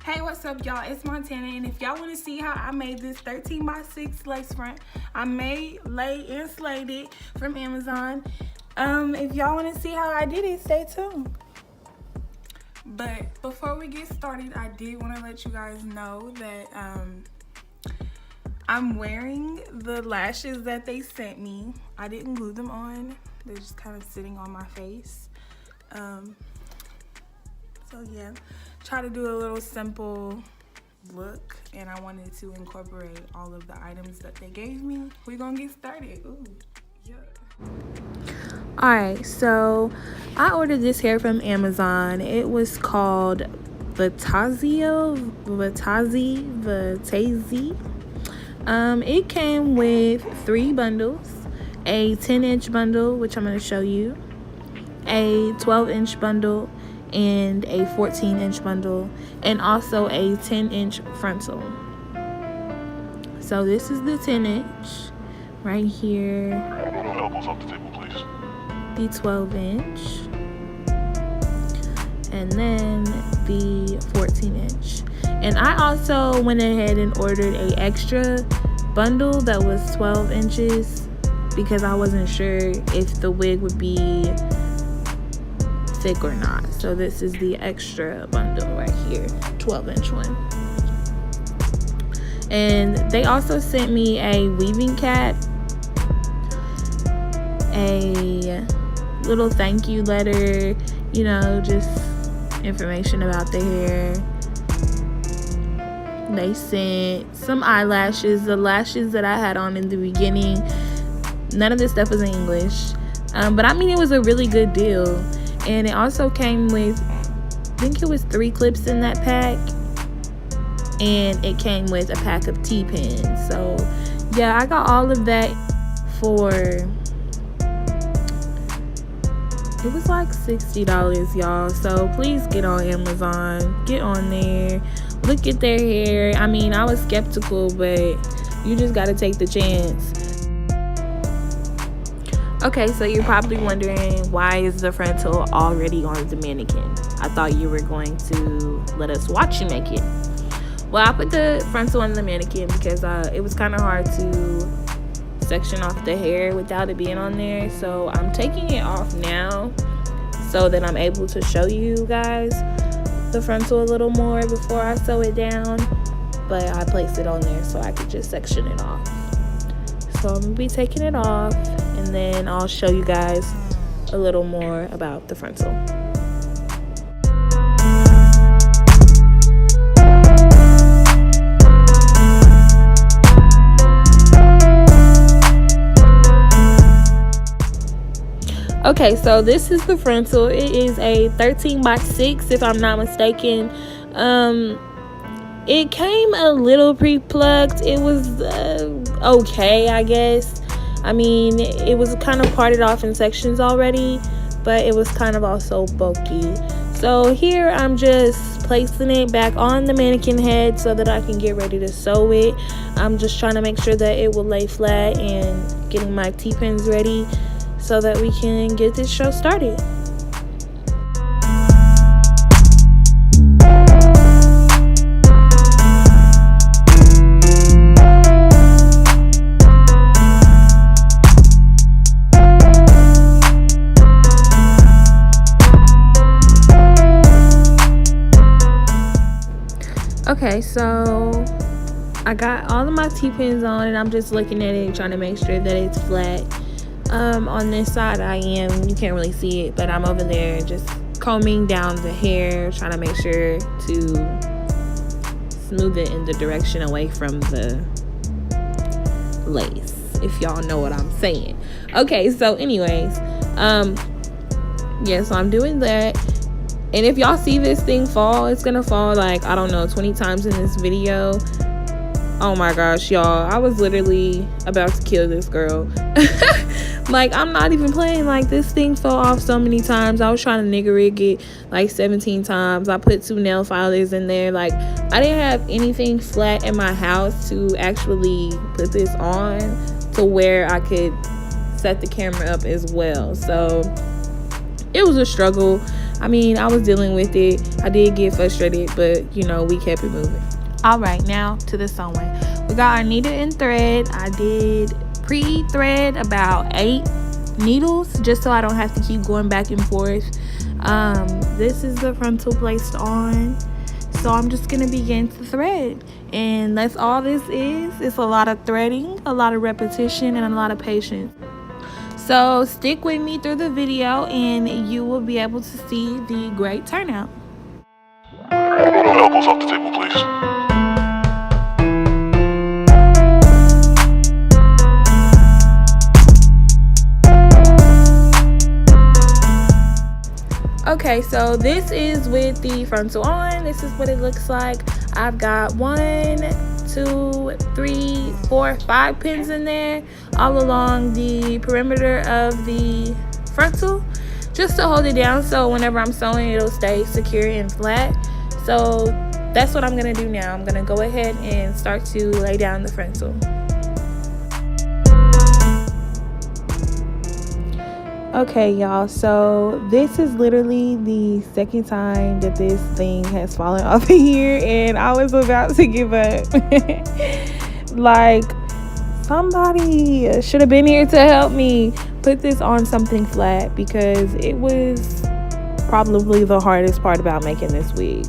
Hey, what's up, y'all? It's Montana, and if y'all want to see how I made this 13x6 lace front, I made, laid, and slayed it from Amazon. If y'all want to see how I did it, stay tuned. But before we get started, I did want to let you guys know that I'm wearing the lashes that they sent me. I didn't glue them on. They're just kind of sitting on my face. So yeah, try to do a little simple look, and I wanted to incorporate all of the items that they gave me. We're gonna get started. Ooh, yeah. Alright, so I ordered this hair from Amazon. It was called Vatazi. It came with 3 bundles, a 10-inch bundle, which I'm going to show you, a 12-inch bundle, and a 14-inch bundle, and also a 10-inch frontal. So this is the 10-inch right here. Elbows off the table, please. The 12-inch, and then the 14-inch. And I also went ahead and ordered a extra bundle that was 12 inches because I wasn't sure if the wig would be thick or not. So this is the extra bundle right here, 12-inch one. And they also sent me a weaving cap, a little thank you letter, you know, just information about the hair. They sent some eyelashes, the lashes that I had on in the beginning. None of this stuff was in English, but I mean, it was a really good deal. And it also came with, I think it was 3 clips in that pack, and it came with a pack of T-pins. So yeah, I got all of that for, it was like $60, y'all. So please get on Amazon, get on there, look at their hair. I mean, I was skeptical, but you just got to take the chance. Okay, so you're probably wondering, why is the frontal already on the mannequin? I thought you were going to let us watch you make it. Well, I put the frontal on the mannequin because it was kind of hard to section off the hair without it being on there. So I'm taking it off now so that I'm able to show you guys the frontal a little more before I sew it down. But I placed it on there so I could just section it off. So I'm gonna be taking it off, and then I'll show you guys a little more about the frontal. Okay, so this is the frontal. It is a 13x6, if I'm not mistaken. It came a little pre-plucked. It was okay, I guess. I mean, it was kind of parted off in sections already, but it was kind of also bulky. So here I'm just placing it back on the mannequin head so that I can get ready to sew it. I'm just trying to make sure that it will lay flat and getting my T-pins ready so that we can get this show started. Okay, so I got all of my T-pins on, and I'm just looking at it, trying to make sure that it's flat. On this side I am, you can't really see it, but I'm over there just combing down the hair, trying to make sure to smooth it in the direction away from the lace, if y'all know what I'm saying. Okay, so anyways, yeah, so I'm doing that. And if y'all see this thing fall, it's gonna fall like, I don't know, 20 times in this video. Oh my gosh, y'all, I was literally about to kill this girl. Like, I'm not even playing. Like, this thing fell off so many times. I was trying to nigga rig it like 17 times. I put 2 nail filers in there. Like, I didn't have anything flat in my house to actually put this on to where I could set the camera up as well. So it was a struggle. I mean, I was dealing with it. I did get frustrated, but you know, we kept it moving. All right, now to the sewing. We got our needle and thread. I did pre-thread about 8 needles just so I don't have to keep going back and forth. This is the frontal placed on, so I'm just gonna begin to thread, and that's all this is. It's a lot of threading, a lot of repetition, and a lot of patience. So stick with me through the video and you will be able to see the great turnout. Elbows off the table, please. Okay, so this is with the frontal on. This is what it looks like. I've got 1, 2, 3, 4, 5 pins in there all along the perimeter of the frontal, just to hold it down so whenever I'm sewing it'll stay secure and flat. So that's what I'm gonna do now. I'm gonna go ahead and start to lay down the frontal. Okay, y'all, so this is literally the second time that this thing has fallen off of here, and I was about to give up. Like, somebody should have been here to help me put this on something flat, because it was probably the hardest part about making this wig.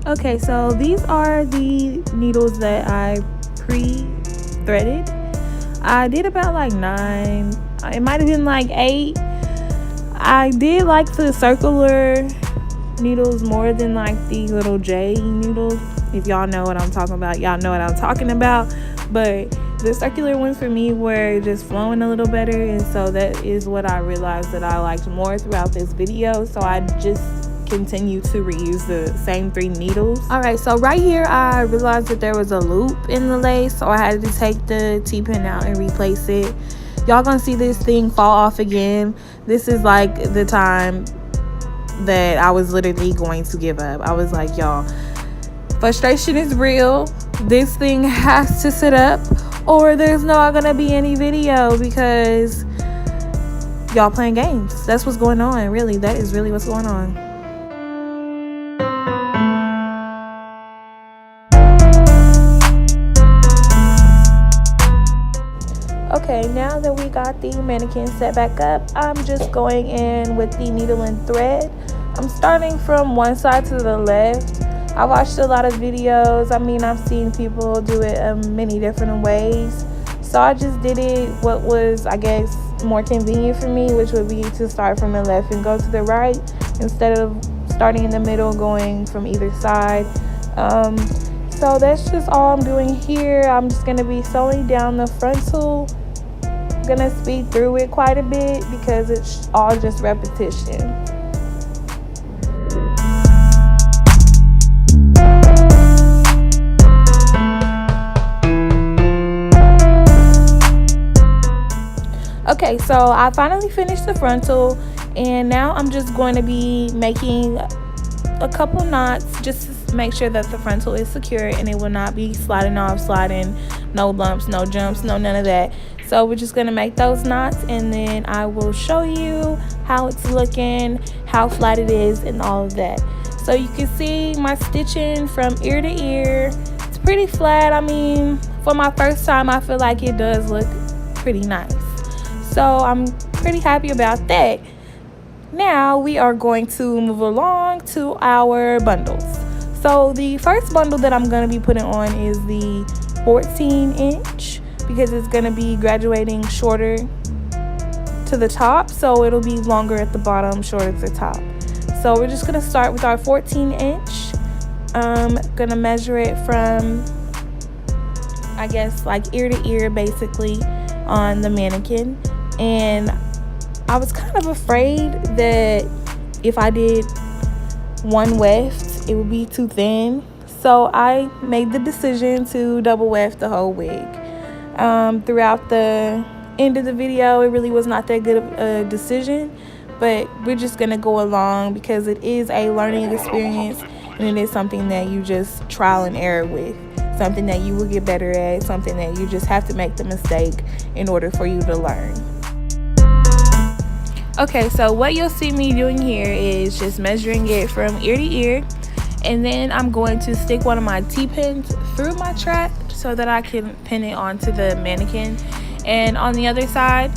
Okay, so these are the needles that I pre-threaded. I did about like 9. It might have been like 8. I did like the circular needles more than like the little J needles. If y'all know what I'm talking about, y'all know what I'm talking about. But the circular ones for me were just flowing a little better, and so that is what I realized that I liked more throughout this video. So I just continue to reuse the same 3 needles. All right, so right here I realized that there was a loop in the lace, so I had to take the T-pin out and replace it. Y'all gonna see this thing fall off again. This is like the time that I was literally going to give up. I was like, y'all, frustration is real. This thing has to sit up or there's not gonna be any video, because y'all playing games. That's what's going on, really. That is really what's going on. Okay, now that we got the mannequin set back up, I'm just going in with the needle and thread. I'm starting from one side to the left. I watched a lot of videos. I mean, I've seen people do it many different ways. So I just did it what was, I guess, more convenient for me, which would be to start from the left and go to the right instead of starting in the middle, going from either side. So that's just all I'm doing here. I'm just going to be sewing down the frontal. I'm going to speed through it quite a bit because it's all just repetition. Okay, so I finally finished the frontal, and now I'm just going to be making a couple knots just to make sure that the frontal is secure and it will not be sliding off, no lumps, no jumps, no none of that. So we're just going to make those knots, and then I will show you how it's looking, how flat it is, and all of that. So you can see my stitching from ear to ear. It's pretty flat. I mean, for my first time, I feel like it does look pretty nice. So I'm pretty happy about that. Now we are going to move along to our bundles. So the first bundle that I'm going to be putting on is the 14-inch because it's going to be graduating shorter to the top. So it'll be longer at the bottom, shorter to the top. So we're just going to start with our 14-inch. I'm going to measure it from, I guess, like ear to ear basically on the mannequin. And I was kind of afraid that if I did one weft, it would be too thin. So I made the decision to double weft the whole wig. Throughout the end of the video, it really was not that good of a decision. But we're just going to go along because it is a learning experience. And it is something that you just trial and error with. something that you will get better at, something that you just have to make the mistake in order for you to learn. Okay, so what you'll see me doing here is just measuring it from ear to ear, and then I'm going to stick one of my T-pins through my track so that I can pin it onto the mannequin. And on the other side,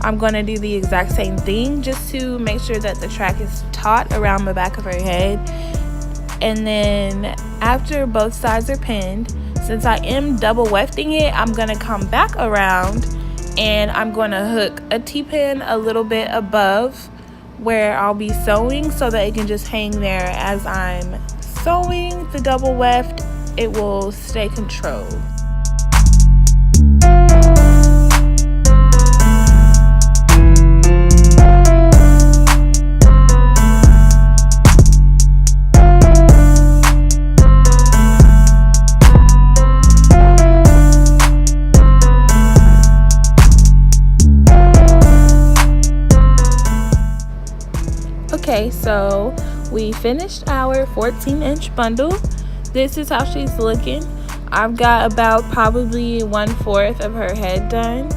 I'm going to do the exact same thing just to make sure that the track is taut around the back of her head. And then after both sides are pinned, since I am double wefting it, I'm going to come back around and I'm going to hook a T-pin a little bit above where I'll be sewing so that it can just hang there as I'm sewing the double weft. It will stay controlled. Okay, so we finished our 14-inch bundle. This is how she's looking. I've got about probably 1/4 of her head done.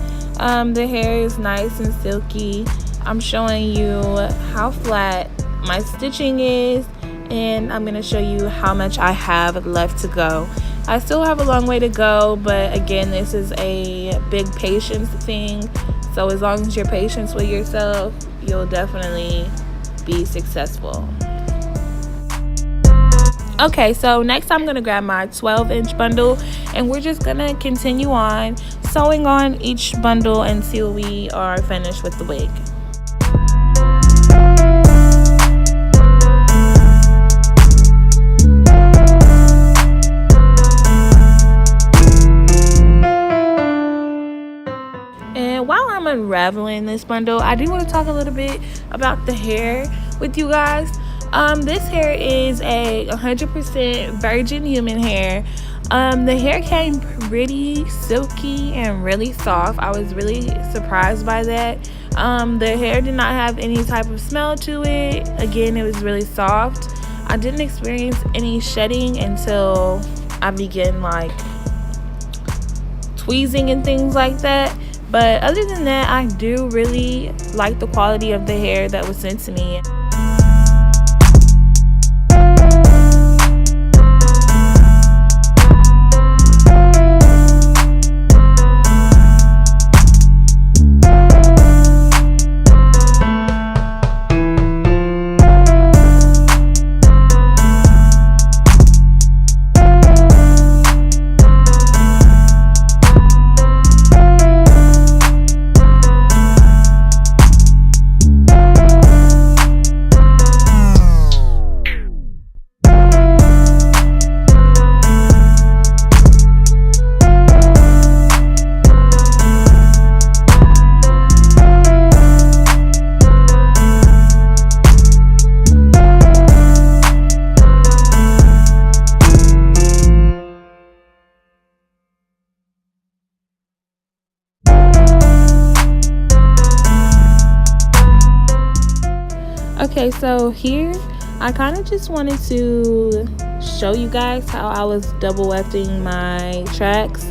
The hair is nice and silky. I'm showing you how flat my stitching is, and I'm going to show you how much I have left to go. I still have a long way to go, but again, this is a big patience thing. So as long as you're patient with yourself, you'll definitely be successful. Okay, so next I'm gonna grab my 12-inch bundle, and we're just gonna continue on sewing on each bundle until we are finished with the wig. And while I'm unraveling this bundle, I do want to talk a little bit about the hair with you guys. This hair is a 100% virgin human hair. The hair came pretty silky and really soft. I was really surprised by that. The hair did not have any type of smell to it. Again, it was really soft. I didn't experience any shedding until I began like tweezing and things like that. But other than that, I do really like the quality of the hair that was sent to me. Okay, so here I kind of just wanted to show you guys how I was double wefting my tracks.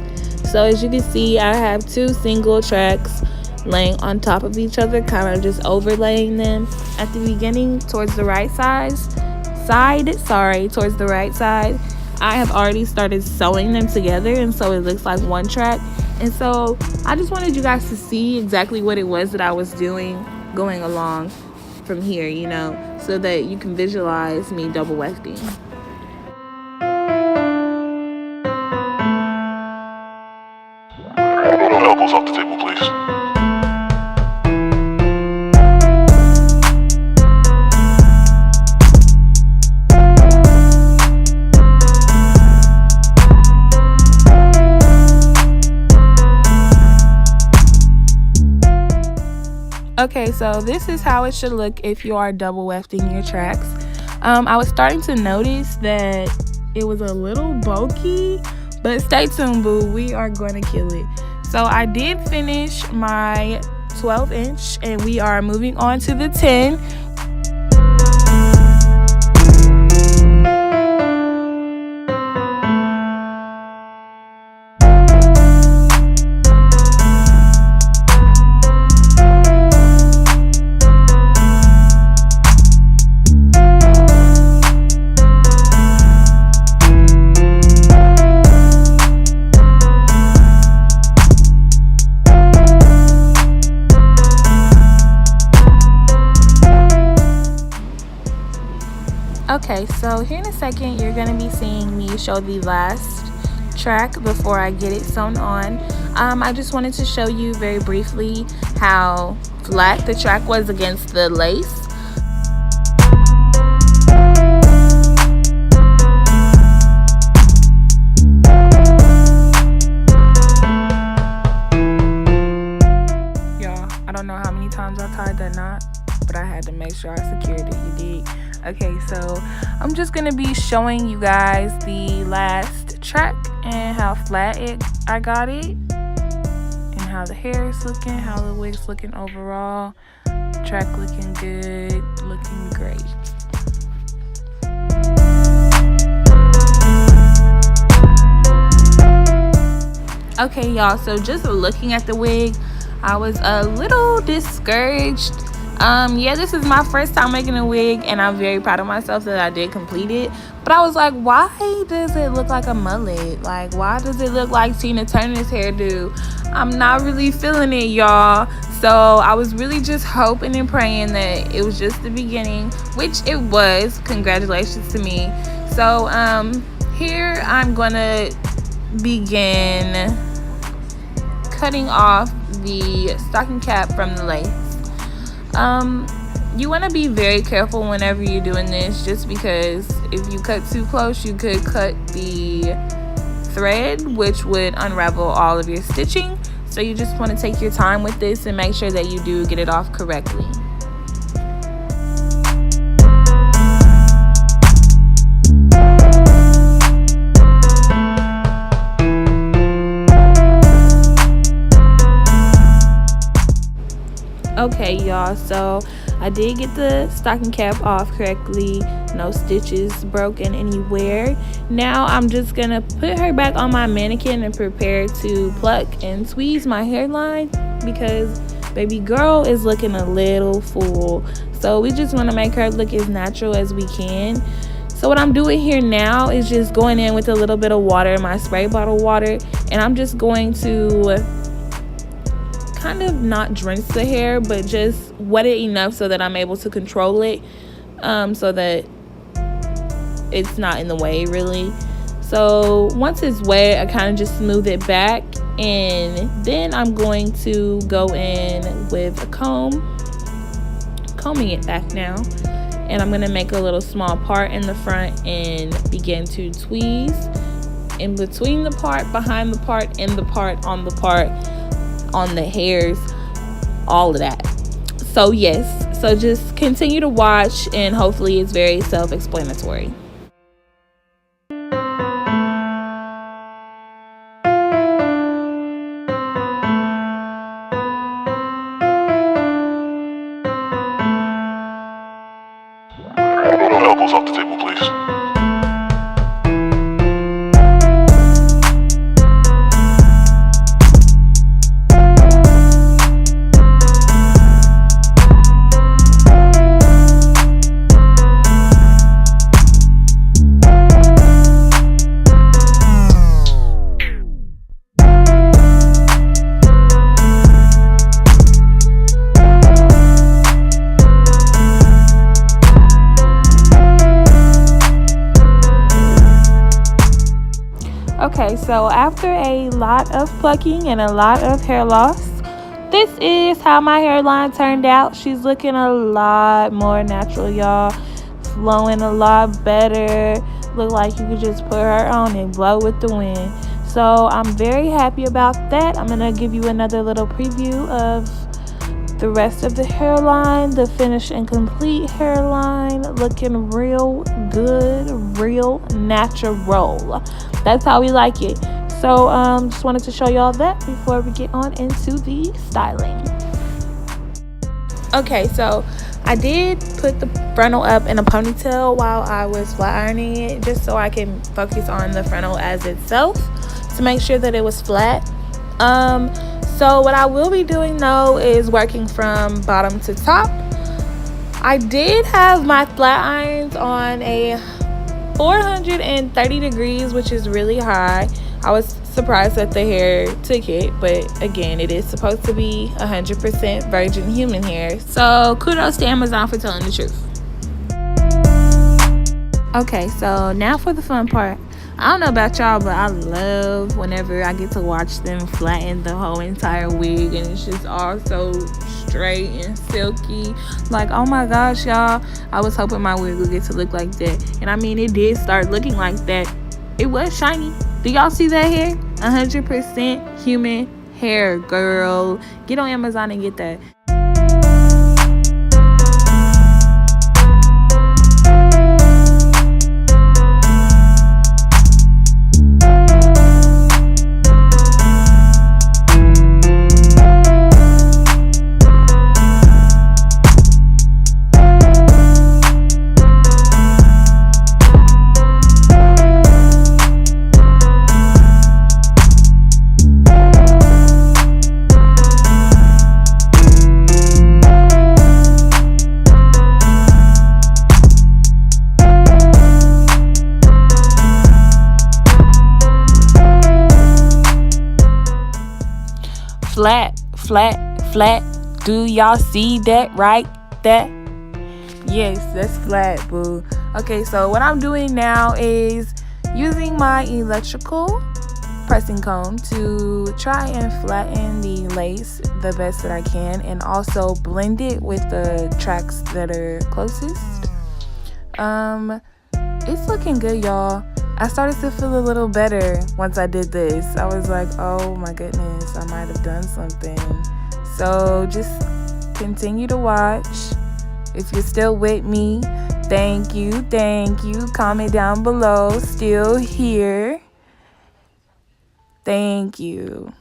So as you can see, I have two single tracks laying on top of each other, kind of just overlaying them. At the beginning, towards the right side, I have already started sewing them together, and so it looks like one track. And so I just wanted you guys to see exactly what it was that I was doing going along from here, you know, so that you can visualize me double wefting. Elbows off the table, please. Okay, so this is how it should look if you are double wefting your tracks. I was starting to notice that it was a little bulky, but stay tuned, boo. We are going to kill it. So I did finish my 12-inch, and we are moving on to the 10. Okay, so here in a second you're gonna be seeing me show the last track before I get it sewn on. I just wanted to show you very briefly how flat the track was against the lace. Y'all, I don't know how many times I tied that knot, but I had to make sure I secured it. You dig? Okay, so I'm just gonna be showing you guys the last track and how flat I got it, and how the hair is looking, how the wig's looking overall. Track looking good, looking great. Okay, y'all, so just looking at the wig, I was a little discouraged. Yeah, this is my first time making a wig, and I'm very proud of myself that I did complete it. But I was like, why does it look like a mullet? Like, why does it look like Tina Turner's hairdo? I'm not really feeling it, y'all. So I was really just hoping and praying that it was just the beginning, which it was. Congratulations to me. So here I'm gonna begin cutting off the stocking cap from the lace. You want to be very careful whenever you're doing this, just because if you cut too close, you could cut the thread, which would unravel all of your stitching. So you just want to take your time with this and make sure that you do get it off correctly. Okay, y'all, so I did get the stocking cap off correctly, no stitches broken anywhere. Now I'm just gonna put her back on my mannequin and prepare to pluck and tweeze my hairline, because baby girl is looking a little full, so we just want to make her look as natural as we can. So what I'm doing here now is just going in with a little bit of water, my spray bottle water, and I'm just going to kind of not drench the hair, but just wet it enough so that I'm able to control it, so that it's not in the way really. So once it's wet, I kind of just smooth it back, and then I'm going to go in with a combing it back now, and I'm going to make a little small part in the front and begin to tweeze in between the part, behind the part, in the part, on the part, on the hairs, all of that. So yes, so just continue to watch, and hopefully it's very self-explanatory. Elbows off the table, please. Okay, so after a lot of plucking and a lot of hair loss, this is how my hairline turned out. She's looking a lot more natural, y'all. Flowing a lot better. Look like you could just put her on and blow with the wind. So I'm very happy about that. I'm gonna give you another little preview of the rest of the hairline, the finished and complete hairline, looking real good, real natural. That's how we like it. So just wanted to show y'all that before we get on into the styling. Okay, so I did put the frontal up in a ponytail while I was flat ironing it, just so I can focus on the frontal as itself to make sure that it was flat. So what I will be doing though is working from bottom to top. I did have my flat irons on a 430 degrees, which is really high. I was surprised that the hair took it, but again, it is supposed to be 100% virgin human hair. So kudos to Amazon for telling the truth. Okay, so now for the fun part. I don't know about y'all, but I love whenever I get to watch them flatten the whole entire wig and it's just all so straight and silky. Like, oh my gosh, y'all, I was hoping my wig would get to look like that. And I mean, it did start looking like that. It was shiny. Do y'all see that hair? 100% human hair, girl. Get on Amazon and get that. Flat, flat, flat. Do y'all see that right? That? Yes, that's flat, boo. Okay, so what I'm doing now is using my electrical pressing comb to try and flatten the lace the best that I can and also blend it with the tracks that are closest. It's looking good, y'all. I started to feel a little better once I did this. I was like, oh my goodness, I might have done something. So just continue to watch. If you're still with me, thank you. Comment down below, still here. Thank you.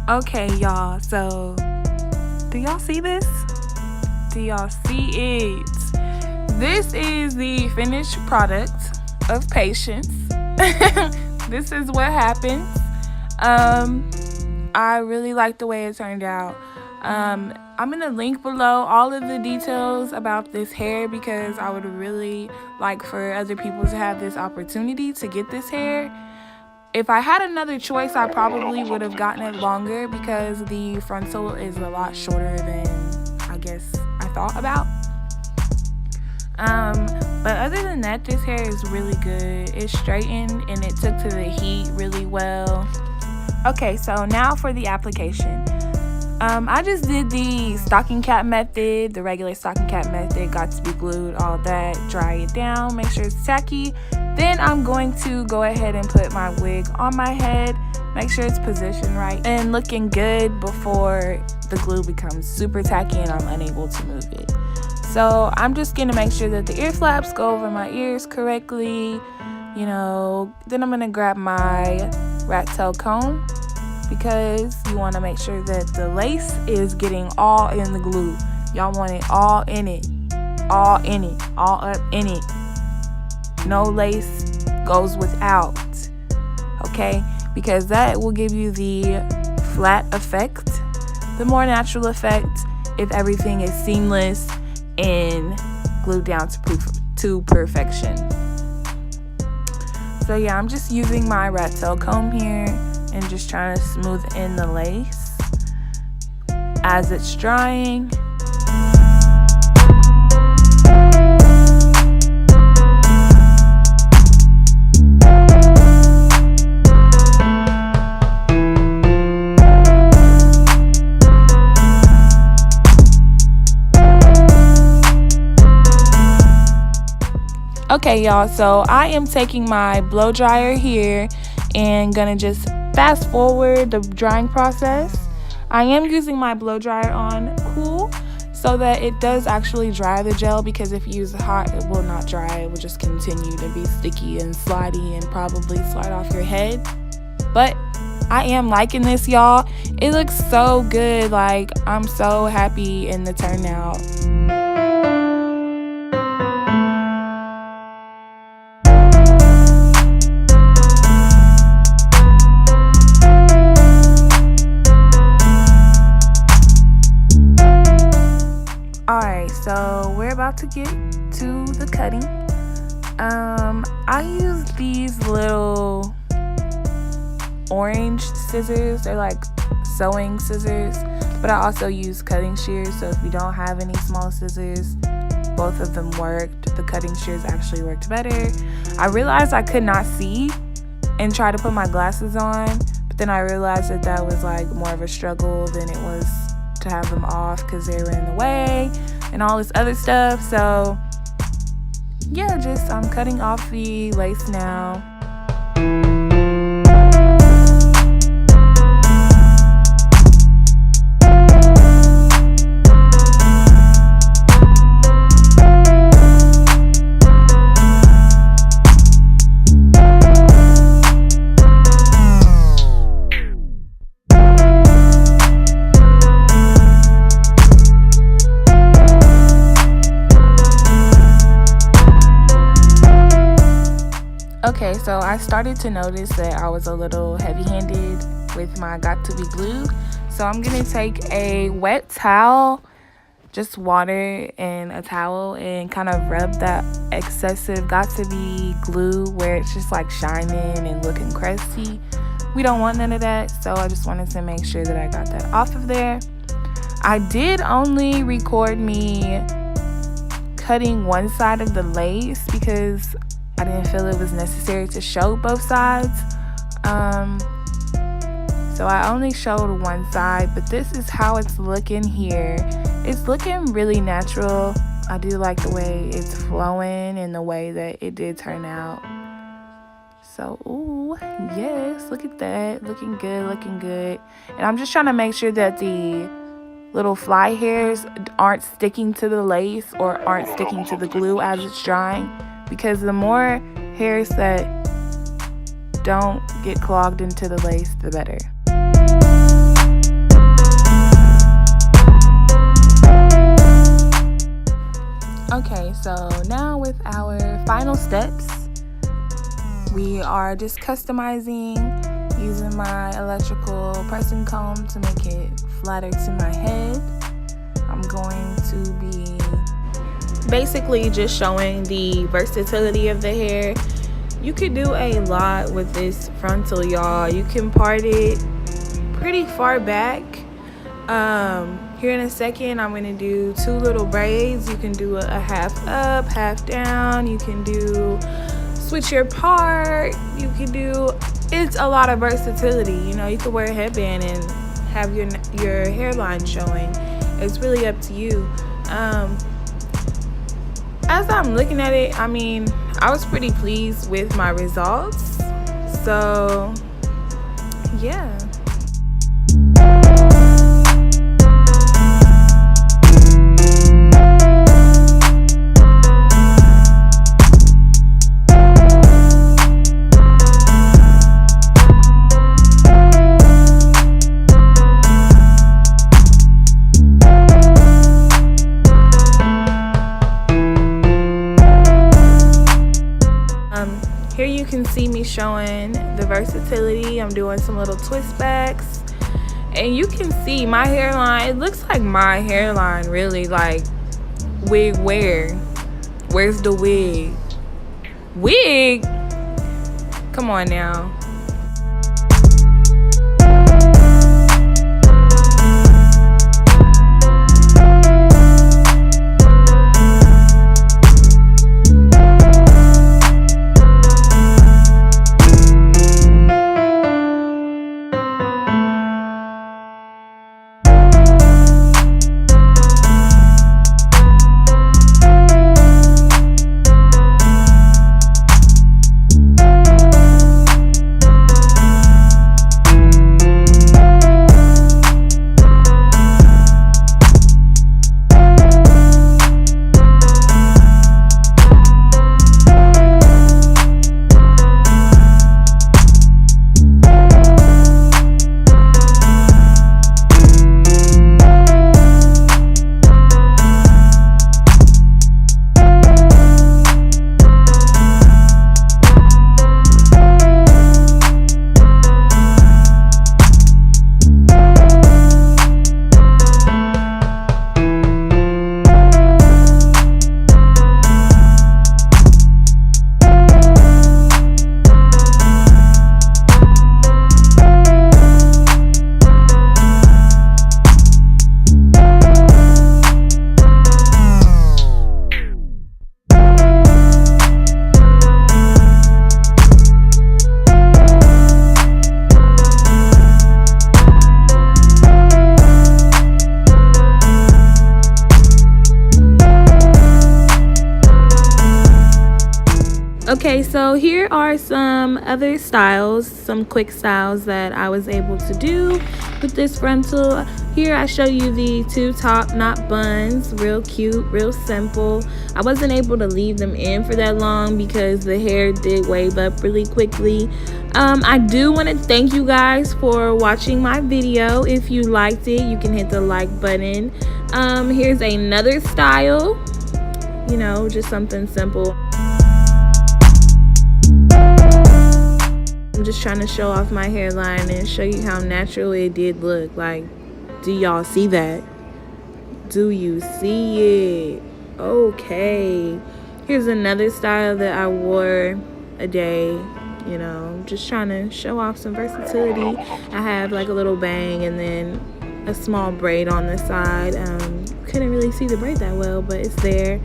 Okay, y'all, so do y'all see this? Do y'all see it? This is the finished product of patience. This is what happens. I really like the way it turned out. I'm gonna link below all of the details about this hair because I would really like for other people to have this opportunity to get this hair. If I had another choice, I probably would have gotten it longer because the frontal is a lot shorter than I guess I thought about. But other than that, this hair is really good. It's straightened and it took to the heat really well. Okay, so now for the application. I just did the stocking cap method, the regular stocking cap method, got to be glued, all that, dry it down, make sure it's tacky. Then I'm going to go ahead and put my wig on my head, make sure it's positioned right and looking good before the glue becomes super tacky and I'm unable to move it. So I'm just gonna make sure that the ear flaps go over my ears correctly, you know. Then I'm gonna grab my rat tail comb because you want to make sure that the lace is getting all in the glue. Y'all want it all in it, all in it, all up in it. No lace goes without, okay? Because that will give you the flat effect, the more natural effect if everything is seamless and glued down to perfection. So yeah, I'm just using my rat tail comb here and just trying to smooth in the lace as it's drying. Okay, y'all, so I am taking my blow dryer here and gonna just fast forward the drying process. I am using my blow dryer on cool so that it does actually dry the gel, because if you use it hot, it will not dry. It will just continue to be sticky and slidey and probably slide off your head. But I am liking this, y'all. It looks so good. Like, I'm so happy in the turnout. Alright, so we're about about to get to the cutting. I use these little orange scissors. They're like sewing scissors, but I also use cutting shears, so if you don't have any small scissors, both of them worked. The cutting shears actually worked better. I realized I could not see and try to put my glasses on, but then I realized that was like more of a struggle than it was to have them off because they were in the way and all this other stuff. So yeah, I'm cutting off the lace now. Okay, so I started to notice that I was a little heavy-handed with my Got To Be glue. So I'm going to take a wet towel, just water and a towel, and kind of rub that excessive Got To Be glue where it's just like shining and looking crusty. We don't want none of that, so I just wanted to make sure that I got that off of there. I did only record me cutting one side of the lace because I didn't feel it was necessary to show both sides. So I only showed one side, but this is how it's looking here. It's looking really natural. I do like the way it's flowing and the way that it did turn out. So, ooh, yes, look at that. Looking good, looking good. And I'm just trying to make sure that the little fly hairs aren't sticking to the lace or aren't sticking to the glue as it's drying. Because the more hairs that don't get clogged into the lace, the better. Okay, so now with our final steps, we are just customizing using my electrical pressing comb to make it flatter to my head. I'm going to be basically just showing the versatility of the hair. You could do a lot with this frontal, y'all. You can part it pretty far back. Here in a second, I'm gonna do 2 little braids. You can do a half up, half down. You can do switch your part. You can do, it's a lot of versatility. You know, you could wear a headband and have your hairline showing. It's really up to you. As I'm looking at it, I mean, I was pretty pleased with my results. So, yeah. Here you can see me showing the versatility. I'm doing some little twist backs, and you can see my hairline. It looks like my hairline, really. Like, wig wear. Where's the wig? Wig? Come on now. So here are some other styles, some quick styles that I was able to do with this frontal. Here I show you the two top knot buns, real cute, real simple. I wasn't able to leave them in for that long because the hair did wave up really quickly. I do want to thank you guys for watching my video. If you liked it, you can hit the like button. Here's another style, you know, just something simple. I'm just trying to show off my hairline and show you how natural it did look. Like, do y'all see that? Do you see it? Okay. Here's another style that I wore a day. You know, just trying to show off some versatility. I have like a little bang and then a small braid on the side. Couldn't really see the braid that well, but it's there.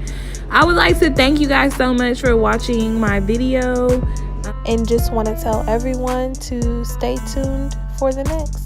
I would like to thank you guys so much for watching my video. And just want to tell everyone to stay tuned for the next.